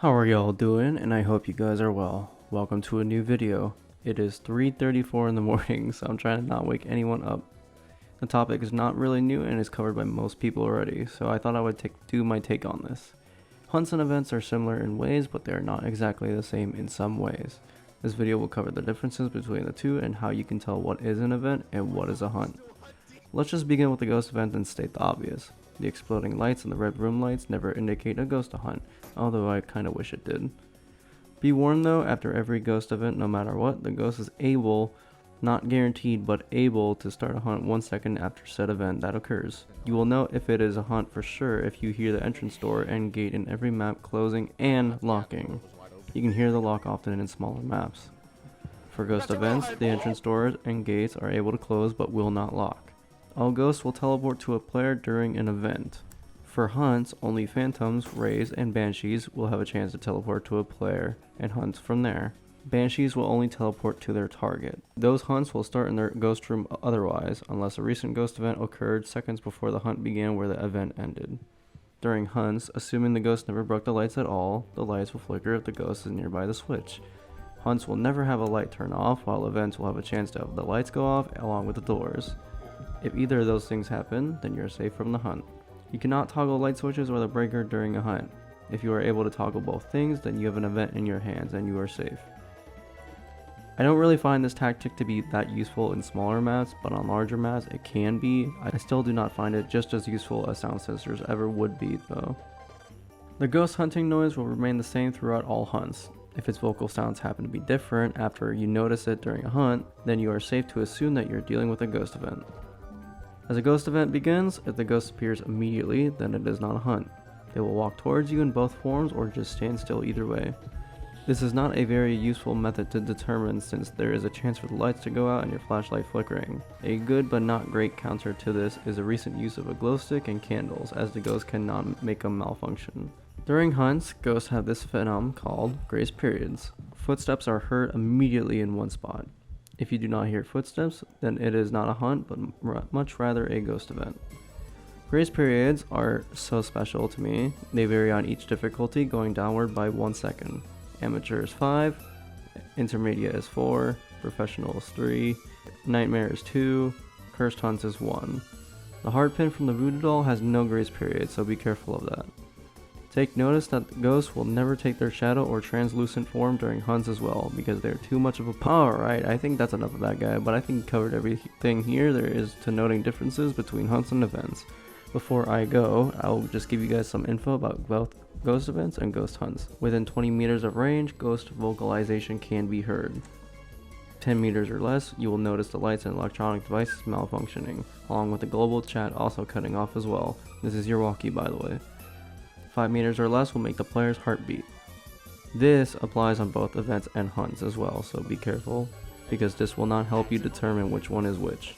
How are y'all doing? And I hope you guys are well. Welcome to a new video. It is 3:34 in the morning, so I'm trying to not wake anyone up. The topic is not really new and is covered by most people already, so I thought I would do my take on this. Hunts and events are similar in ways, but they are not exactly the same in some ways. This video will cover the differences between the two and how you can tell what is an event and what is a hunt. Let's just begin with the ghost event and state the obvious. The exploding lights and the red room lights never indicate a ghost to hunt, although I kinda wish it did. Be warned though, after every ghost event, no matter what, the ghost is able, not guaranteed, but able to start a hunt 1 second after said event that occurs. You will know if it is a hunt for sure if you hear the entrance door and gate in every map closing and locking. You can hear the lock often in smaller maps. For ghost events, the entrance doors and gates are able to close but will not lock. All ghosts will teleport to a player during an event. For hunts, only phantoms, wraiths, and banshees will have a chance to teleport to a player and hunt from there. Banshees will only teleport to their target. Those hunts will start in their ghost room otherwise, unless a recent ghost event occurred seconds before the hunt began where the event ended. During hunts, assuming the ghost never broke the lights at all, the lights will flicker if the ghost is nearby the switch. Hunts will never have a light turn off, while events will have a chance to have the lights go off along with the doors. If either of those things happen, then you're safe from the hunt. You cannot toggle light switches or the breaker during a hunt. If you are able to toggle both things, then you have an event in your hands and you are safe. I don't really find this tactic to be that useful in smaller maps, but on larger maps it can be. I still do not find it just as useful as sound sensors ever would be though. The ghost hunting noise will remain the same throughout all hunts. If its vocal sounds happen to be different after you notice it during a hunt, then you are safe to assume that you're dealing with a ghost event. As a ghost event begins, if the ghost appears immediately, then it is not a hunt. It will walk towards you in both forms or just stand still either way. This is not a very useful method to determine since there is a chance for the lights to go out and your flashlight flickering. A good but not great counter to this is a recent use of a glow stick and candles, as the ghost cannot make them malfunction. During hunts, ghosts have this phenomenon called grace periods. Footsteps are heard immediately in one spot. If you do not hear footsteps, then it is not a hunt, but much rather a ghost event. Grace periods are so special to me. They vary on each difficulty, going downward by 1 second. Amateur is 5, intermediate is 4, professional is 3, nightmare is 2, cursed hunts is 1. The heart pin from the voodoo doll has no grace period, so be careful of that. Take notice that ghosts will never take their shadow or translucent form during hunts as well, because they're too much of a Alright, I think that's enough of that guy, but I think he covered everything here there is to noting differences between hunts and events. Before I go, I'll just give you guys some info about both ghost events and ghost hunts. Within 20 meters of range, ghost vocalization can be heard. 10 meters or less, you will notice the lights and electronic devices malfunctioning, along with the global chat also cutting off as well. This is your walkie, by the way. 5 meters or less will make the player's heart beat. This applies on both events and hunts as well, so be careful, because this will not help you determine which one is which.